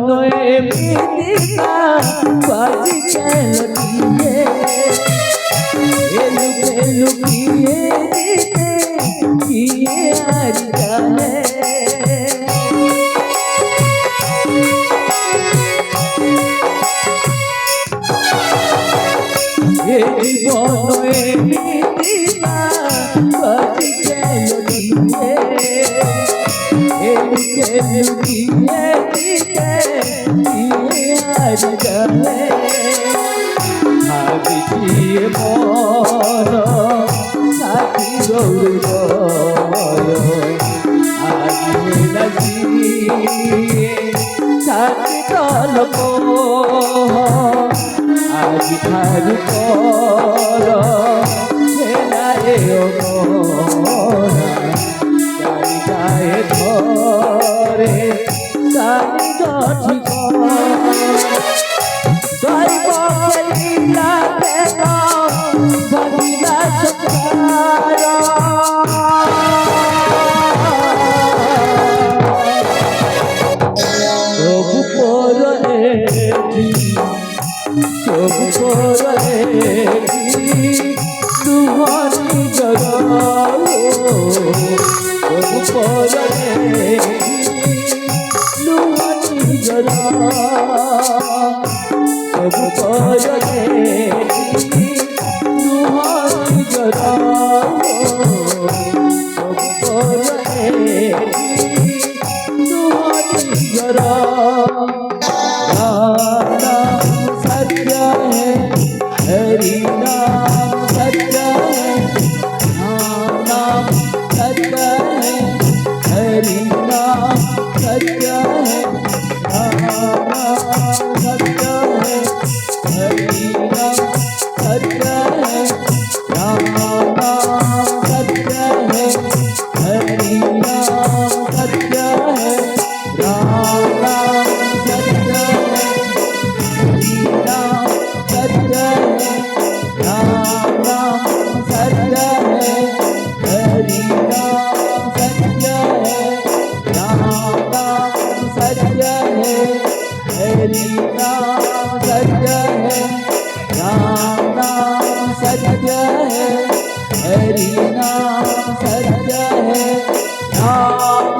জীবনে মিলিতা বাজিছে লুকিয়ে লুকিয়ে দিতে কিয়ে আর জানে জীবনে মিলিতা বাজিছে লুকিয়ে লুকিয়ে দিতে কিয়ে আর জানে ভাবিছিয়ে মন সাথী গৌর আগে লাগিয়ে সাথী তলপ আজি থারু কর হেলায়ে গাই গায়ে ধরে গাই গঠি দৈব খেলিলা কেন ভাবিলা সকার সবু পরে সবু পরে দুহরি জগ সবু পরে দুহরি জগ সবু পরে দুহরি জগ সবু পরে দুহরি জগ हरि नाम सत्य है नाम सत्य है हरि नाम सत्य है नाम सत्य है हरि नाम सत्य है नाम सत्य है हरि नाम सत्य है नाम सत्य है सत्य है नाम सत्य है हरि नाम सत्य है नाम सत्य है हरि नाम सत्य है नाम सत्य है हरि नाम सत्य है नाम